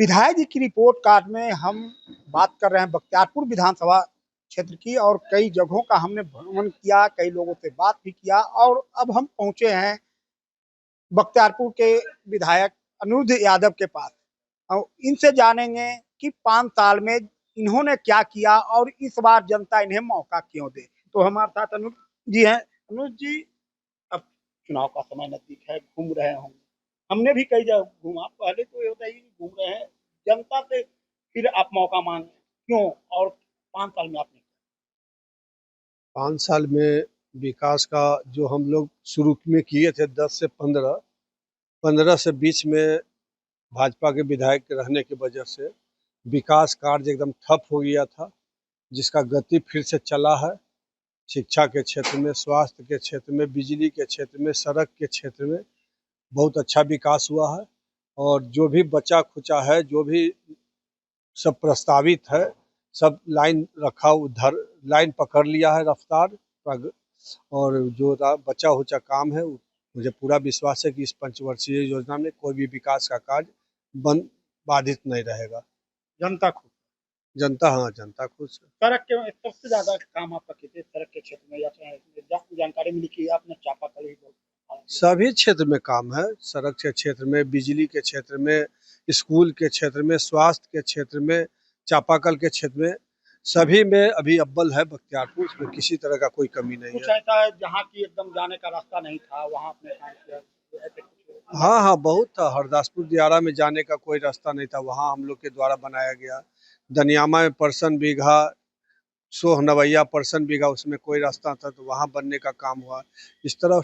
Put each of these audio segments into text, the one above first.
विधायक जी की report card में हम बात कर रहे हैं बख्तियारपुर विधानसभा क्षेत्र की और कई जगहों का हमने भ्रमण किया, कई लोगों से बात भी किया और अब हम पहुंचे हैं बख्तियारपुर के विधायक अनिरुद्ध यादव के पास और इनसे जानेंगे कि 5 साल में इन्होंने क्या किया और इस बार जनता इन्हें मौका क्यों दे। तो हमारे साथ अनिरुद्ध जी हैं। अनिरुद्ध जी, अब चुनाव का समय नजदीक है, घूम रहे होंगे, हमने भी कई जगह घूमा, पहले तो ये होता है कि घूम रहे हैं जनता से, फिर आप मौका मांगे क्यों और 5 साल में आपने 5 साल में विकास का जो हम लोग शुरू में किए थे 10 से 15 से बीच में भाजपा के विधायक के रहने की वजह से विकास कार्य एकदम ठप हो गया था, जिसका गति फिर से चला है। शिक्षा के क्षेत्र में, स्वास्थ्य के क्षेत्र में, बिजली के क्षेत्र में, सड़क के क्षेत्र में बहुत अच्छा विकास हुआ है। और जो भी बचा खुचा है, जो भी सब प्रस्तावित है, सब लाइन रखा, उधर लाइन पकड़ लिया है रफ्तार। और जो बचा हुचा काम है, मुझे पूरा विश्वास है कि इस पंचवर्षीय योजना में कोई भी विकास का कार्य बाधित नहीं रहेगा। जनता खुश, जनता, हाँ, जनता खुश है। सड़क के सबसे ज्यादा काम आपका किस सड़क के क्षेत्र में या जानकारी मिली कि आपने चापाकल ही सभी क्षेत्र में काम है, सड़क के क्षेत्र में, बिजली के क्षेत्र में, स्कूल के क्षेत्र में, स्वास्थ्य के क्षेत्र में, चापाकल के क्षेत्र में, सभी में अभी अव्वल है बख्तियारपुर। इसमें किसी तरह का कोई कमी नहीं कुछ है। ऐसा है जहाँ की एकदम जाने का रास्ता नहीं था, वहाँ आपने काम किया? हाँ हाँ, बहुत था। हरदासपुर दियारा में जाने का कोई रास्ता नहीं था, वहाँ हम लोग के द्वारा बनाया गया। दनियामा में परसन बीघा, सोह नवैया परसन बीघा, उसमें कोई रास्ता था तो वहाँ बनने का काम हुआ। इस तरह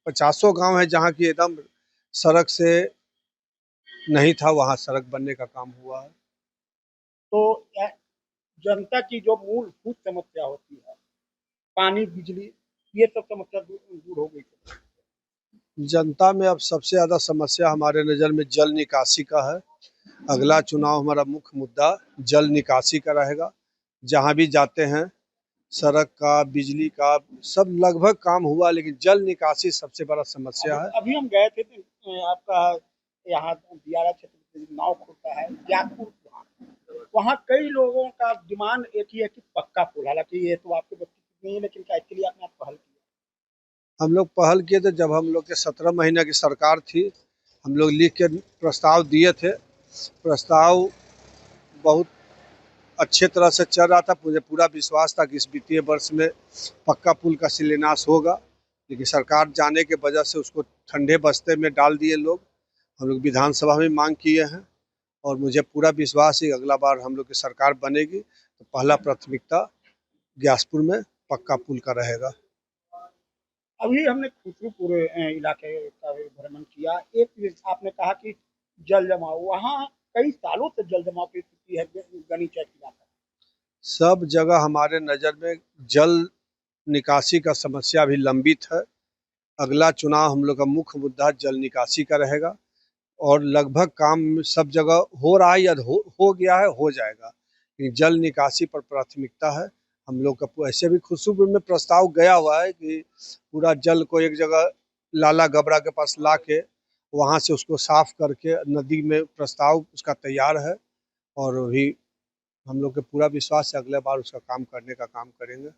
50 गांव है जहाँ की एकदम सड़क से नहीं था, वहाँ सड़क बनने का काम हुआ है। तो जनता की जो मूलभूत समस्या होती है, पानी, बिजली, ये सब समस्या दूर हो गई। जनता में अब सबसे ज़्यादा समस्या हमारे नज़र में जल निकासी का है। अगला चुनाव हमारा मुख्य मुद्दा जल निकासी का रहेगा। जहाँ भी जाते हैं, सड़क का, बिजली का, सब लगभग काम हुआ, लेकिन जल निकासी सबसे बड़ा समस्या है। अभी हम गए थे आपका यहाँ दियारा क्षेत्र में नाव खुलता है त्यागपुर, वहाँ कई लोगों का डिमांड एक ही है कि पक्का पुल। हालांकि ये तो आपके बच्चे नहीं है, लेकिन क्या इसके लिए आपने पहल की? हम लोग पहल किए थे जब हम लोग के 17 महीने की सरकार थी। हम लोग लिख के प्रस्ताव दिए थे। प्रस्ताव बहुत अच्छे तरह से चल रहा था। मुझे पूरा विश्वास था कि इस वित्तीय वर्ष में पक्का पुल का शिलान्यास होगा, लेकिन सरकार जाने के वजह से उसको ठंडे बस्ते में डाल दिए लोग। हम लोग विधानसभा में मांग किए हैं और मुझे पूरा विश्वास है अगला बार हम लोग की सरकार बनेगी तो पहला प्राथमिकता ग्यासपुर में पक्का पुल का रहेगा। अभी हमने खुसरूपुर इलाके का भ्रमण किया। एक आपने कहा कि जल जमाव, वहाँ कई सालों से जल जमाव की स्थिति है, गनी चौक इलाका। सब जगह हमारे नज़र में जल निकासी का समस्या भी लंबित है। अगला चुनाव हम लोग का मुख्य मुद्दा जल निकासी का रहेगा और लगभग काम सब जगह हो रहा है या हो गया है, हो जाएगा। लेकिन जल निकासी पर प्राथमिकता है हम लोग का। ऐसे भी खुशबू में प्रस्ताव गया हुआ है कि पूरा जल को एक जगह लाला गबरा के पास ला के वहाँ से उसको साफ करके नदी में प्रस्ताव उसका तैयार है। और भी हम लोग के पूरा विश्वास है अगले बार उसका काम करने का काम करेंगे।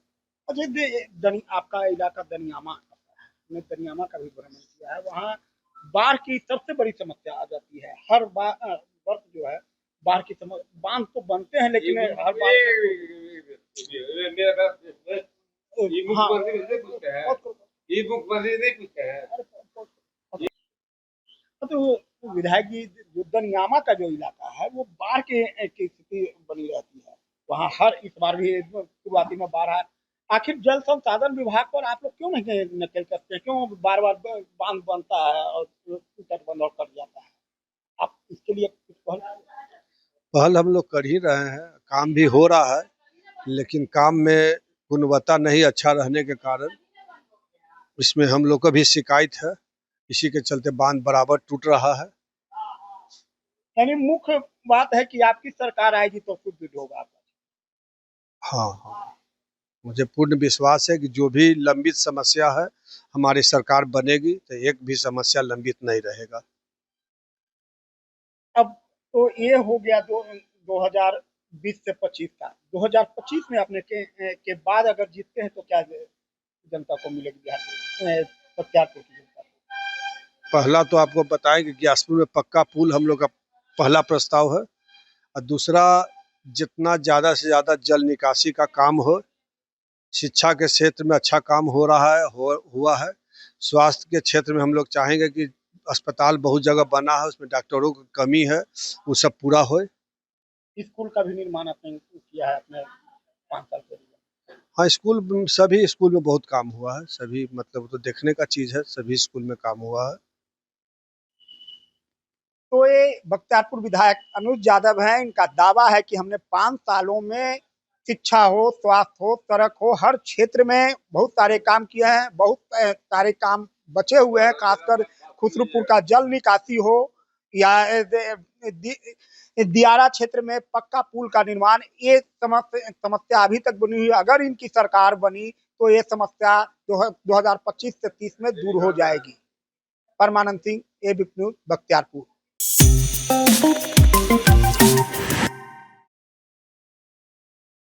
अच्छा, आपका इलाका दनियामा है, हमने दनियामा का भी भ्रमण किया है। वहाँ बाढ़ की सबसे बड़ी समस्या आ जाती है। हर वर्ष जो है बाढ़ की समस्या, बांध तो बनते हैं लेकिन हर बार तो विधायक जी, जो दनियामा का जो इलाका है वो बाढ़ की स्थिति बनी रहती है। वहाँ हर इस बार भी शुरुआती में बाढ़ है। आखिर जल संसाधन विभाग पर आप लोग क्यों नहीं नकेल कसते हैं? क्यों बार बार बांध बनता है और तटबंध और कट जाता है? आप इसके लिए कुछ पहल हम लोग कर ही रहे हैं, काम भी हो रहा है, लेकिन काम में गुणवत्ता नहीं अच्छा रहने के कारण इसमें हम लोग का भी शिकायत है। इसी के चलते बांध बराबर टूट रहा है। यानी मुख्य बात है कि आपकी सरकार आएगी तो सुदृढ़ होगा आपका। हाँ हाँ, मुझे पूर्ण विश्वास है कि जो भी लंबित समस्या है हमारी सरकार बनेगी तो एक भी समस्या लंबित नहीं रहेगा। अब तो ये हो गया 2020 से 25 का। 2025 में अपने के बाद अगर जीतते हैं तो क्या जनता को मिलेगी, बिहार के बख्तियारपुर की जनता को? पहला तो आपको बताएं कि ग्यासपुर में पक्का पुल हम लोग का पहला प्रस्ताव है, और दूसरा जितना ज़्यादा से ज़्यादा जल निकासी का काम हो। शिक्षा के क्षेत्र में अच्छा काम हो रहा है, हुआ है। स्वास्थ्य के क्षेत्र में हम लोग चाहेंगे कि अस्पताल बहुत जगह बना है, उसमें डॉक्टरों की कमी है, वो सब पूरा होए। स्कूल का भी निर्माण आपने किया है अपने 5 साल के लिए? हाँ, सभी स्कूल में बहुत काम हुआ है, सभी मतलब तो देखने का चीज़ है, सभी स्कूल में काम हुआ है। तो ये बख्तियारपुर विधायक अनुज यादव हैं, इनका दावा है कि हमने 5 सालों में शिक्षा हो, स्वास्थ्य हो, सड़क हो, हर क्षेत्र में बहुत सारे काम किए हैं। बहुत सारे काम बचे हुए हैं, खासकर खुसरूपुर का जल निकासी हो या दियारा क्षेत्र में पक्का पुल का निर्माण, ये समस्या अभी तक बनी हुई है। अगर इनकी सरकार बनी तो ये समस्या 2025 से 30 में दूर हो जाएगी। परमानंद सिंह, एबीपी न्यूज, बख्तियारपुर।